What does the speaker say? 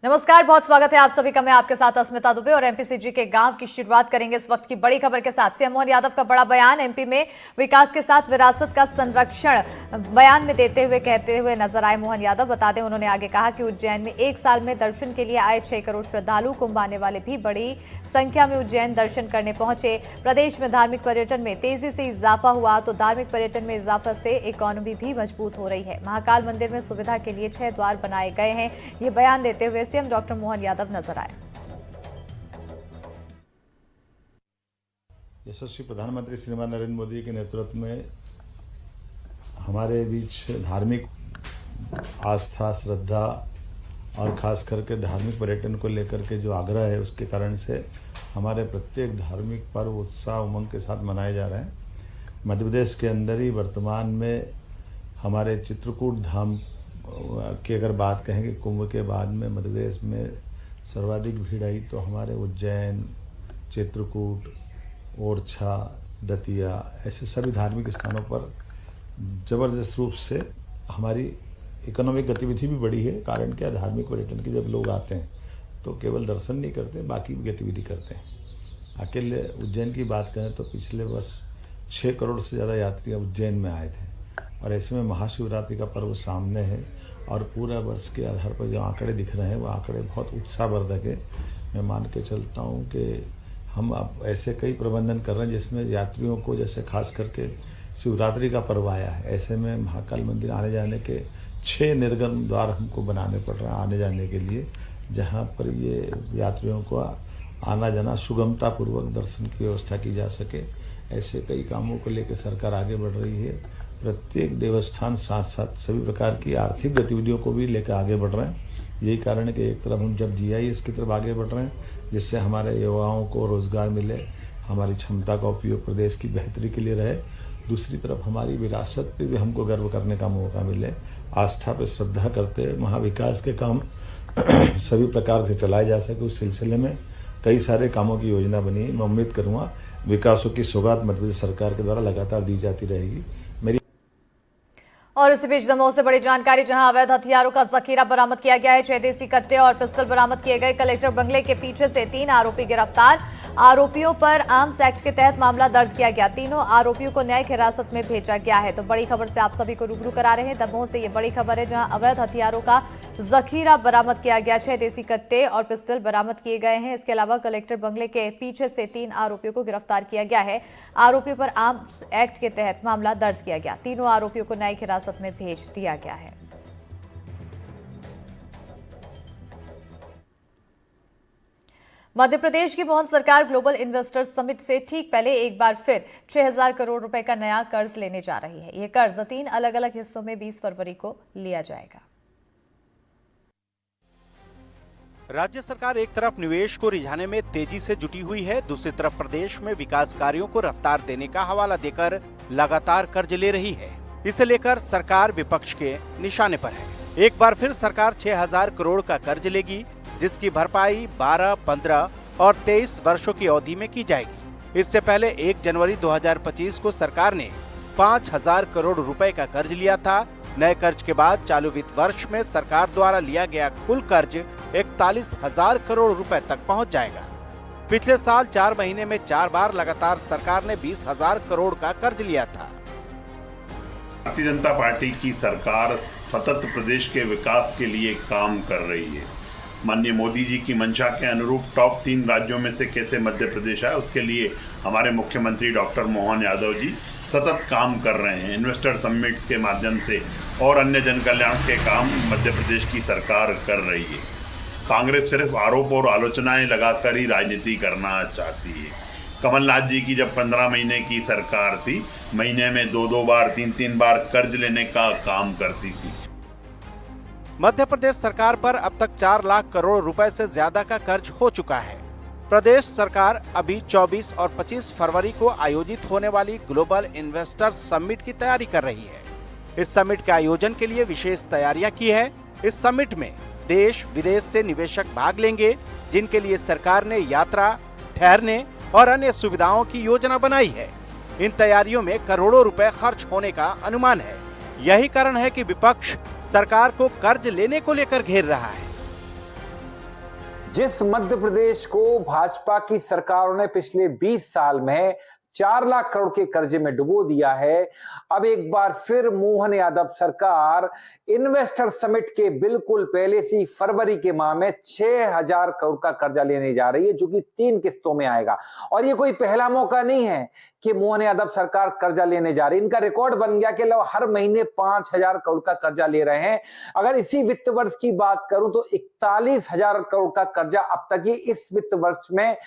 नमस्कार, बहुत स्वागत है आप सभी का। मैं आपके साथ अस्मिता दुबे और एमपीसीजी के गांव की शुरुआत करेंगे इस वक्त की बड़ी खबर के साथ। सीएम मोहन यादव का बड़ा बयान। एमपी में विकास के साथ विरासत का संरक्षण बयान में देते हुए कहते हुए नजर आए मोहन यादव। बता दें, उन्होंने आगे कहा कि उज्जैन में एक साल में दर्शन के लिए आए 6 करोड़ श्रद्धालु, कुंभ आने वाले भी बड़ी संख्या में उज्जैन दर्शन करने पहुंचे। प्रदेश में धार्मिक पर्यटन में तेजी से इजाफा हुआ तो धार्मिक पर्यटन में इजाफा से इकोनॉमी भी मजबूत हो रही है। महाकाल मंदिर में सुविधा के लिए 6 द्वार बनाए गए हैं। ये बयान देते हुए सीएम डॉक्टर मोहन यादव नजर आए। यशस्वी प्रधानमंत्री श्रीमान नरेंद्र मोदी के नेतृत्व में हमारे बीच धार्मिक आस्था, श्रद्धा और खास करके धार्मिक पर्यटन को लेकर के जो आग्रह है, उसके कारण से हमारे प्रत्येक धार्मिक पर्व उत्साह उमंग के साथ मनाए जा रहे हैं। मध्य प्रदेश के अंदर ही वर्तमान में हमारे चित्रकूट धाम की अगर बात कहेंगे, कुंभ के बाद में मध्य प्रदेश में सर्वाधिक भीड़ आई तो हमारे उज्जैन, चित्रकूट, ओरछा, दतिया ऐसे सभी धार्मिक स्थानों पर जबरदस्त रूप से हमारी इकोनॉमिक गतिविधि भी बढ़ी है। कारण क्या, धार्मिक पर्यटन के जब लोग आते हैं तो केवल दर्शन नहीं करते, बाकी भी गतिविधि करते हैं। अकेले उज्जैन की बात करें तो पिछले वर्ष 6 करोड़ से ज़्यादा यात्री उज्जैन में आए थे और ऐसे में महाशिवरात्रि का पर्व सामने है और पूरा वर्ष के आधार पर जो आंकड़े दिख रहे हैं वो आंकड़े बहुत उत्साहवर्धक है। मैं मान के चलता हूँ कि हम अब ऐसे कई प्रबंधन कर रहे हैं जिसमें यात्रियों को, जैसे खास करके शिवरात्रि का पर्व आया है, ऐसे में महाकाल मंदिर आने जाने के 6 निर्गम द्वार हमको बनाने पड़ रहे हैं आने जाने के लिए, जहाँ पर ये यात्रियों को आना जाना सुगमता पूर्वक दर्शन की व्यवस्था की जा सके। ऐसे कई कामों को लेकर सरकार आगे बढ़ रही है। प्रत्येक देवस्थान साथ साथ सभी प्रकार की आर्थिक गतिविधियों को भी लेकर आगे बढ़ रहे हैं। यही कारण है कि एक तरफ हम जब जीआईएस की तरफ आगे बढ़ रहे हैं, जिससे हमारे युवाओं को रोजगार मिले, हमारी क्षमता का उपयोग प्रदेश की बेहतरी के लिए रहे, दूसरी तरफ हमारी विरासत पे भी हमको गर्व करने का मौका मिले, आस्था पे श्रद्धा करते महाविकास के काम सभी प्रकार से चलाए जा सके। उस सिलसिले में कई सारे कामों की योजना बनी है। मैं उम्मीद करूँगा विकासों की सौगात मध्य प्रदेश सरकार के द्वारा लगातार दी जाती रहेगी। और इसी बीच दमोह से बड़ी जानकारी, जहां अवैध हथियारों का जखीरा बरामद किया गया है। 6 देसी कट्टे और पिस्टल बरामद किए गए। कलेक्टर बंगले के पीछे से 3 आरोपी गिरफ्तार। आरोपियों पर आर्म्स एक्ट के तहत मामला दर्ज किया गया। तीनों आरोपियों को न्यायिक हिरासत में भेजा गया है। तो बड़ी खबर से आप सभी को रूबरू करा रहे हैं। दमोह से ये बड़ी खबर है, जहां अवैध हथियारों का जखीरा बरामद किया गया। 6 देसी कट्टे और पिस्टल बरामद किए गए हैं। इसके अलावा कलेक्टर बंगले के पीछे से 3 आरोपियों को गिरफ्तार किया गया है। आरोपियों पर आर्म्स एक्ट के तहत मामला दर्ज किया गया। तीनों आरोपियों को न्यायिक हिरासत में भेज दिया गया है। मध्य प्रदेश की मोहन सरकार ग्लोबल इन्वेस्टर्स समिट से ठीक पहले एक बार फिर 6000 करोड़ रुपए का नया कर्ज लेने जा रही है। यह कर्ज 3 अलग अलग हिस्सों में 20 फरवरी को लिया जाएगा। राज्य सरकार एक तरफ निवेश को रिझाने में तेजी से जुटी हुई है, दूसरी तरफ प्रदेश में विकास कार्यों को रफ्तार देने का हवाला देकर लगातार कर्ज ले रही है। इसे लेकर सरकार विपक्ष के निशाने पर है। एक बार फिर सरकार 6000 करोड़ का कर्ज लेगी, जिसकी भरपाई 12, 15 और 23 वर्षों की अवधि में की जाएगी। इससे पहले 1 जनवरी 2025 को सरकार ने 5000 करोड़ रुपए का कर्ज लिया था। नए कर्ज के बाद चालू वित्त वर्ष में सरकार द्वारा लिया गया कुल कर्ज 41,000 करोड़ रुपए तक पहुंच जाएगा। पिछले साल 4 महीने में 4 बार लगातार सरकार ने 20,000 करोड़ का कर्ज लिया था। भारतीय जनता पार्टी की सरकार सतत प्रदेश के विकास के लिए काम कर रही है। माननीय मोदी जी की मंशा के अनुरूप टॉप 3 राज्यों में से कैसे मध्य प्रदेश आए, उसके लिए हमारे मुख्यमंत्री डॉक्टर मोहन यादव जी सतत काम कर रहे हैं। इन्वेस्टर समिट्स के माध्यम से और अन्य जन कल्याण के काम मध्य प्रदेश की सरकार कर रही है। कांग्रेस सिर्फ आरोप और आलोचनाएं लगाकर ही राजनीति करना चाहती है। कमलनाथ जी की जब 15 महीने की सरकार थी, महीने में 2-2 बार 3-3 बार कर्ज लेने का काम करती थी। मध्य प्रदेश सरकार पर अब तक 4 लाख करोड़ रुपए से ज्यादा का कर्ज हो चुका है। प्रदेश सरकार अभी 24 और 25 फरवरी को आयोजित होने वाली ग्लोबल इन्वेस्टर्स समिट की तैयारी कर रही है। इस समिट के आयोजन के लिए विशेष तैयारियां की है। इस समिट में देश विदेश से निवेशक भाग लेंगे, जिनके लिए सरकार ने यात्रा, ठहरने और अन्य सुविधाओं की योजना बनाई है। इन तैयारियों में करोड़ों रुपए खर्च होने का अनुमान है। यही कारण है कि विपक्ष सरकार को कर्ज लेने को लेकर घेर रहा है। जिस मध्य प्रदेश को भाजपा की सरकारों ने पिछले 20 साल में 4 लाख करोड़ के कर्जे में डुबो दिया है, अब एक बार फिर मोहन यादव सरकार इन्वेस्टर समिट के बिल्कुल पहले से फरवरी के माह में 6000 करोड़ का कर्जा लेने जा रही है, जो कि 3 किस्तों में आएगा। और ये कोई पहला मौका नहीं है कि मोहन यादव सरकार कर्जा लेने जा रही है। इनका रिकॉर्ड बन गया कि लोग हर महीने 5000 करोड़ का कर्जा ले रहे हैं। अगर इसी वित्त वर्ष की बात करूं तो 41,000 करोड़ का कर्जा अब तक ही इस वित्त वर्ष में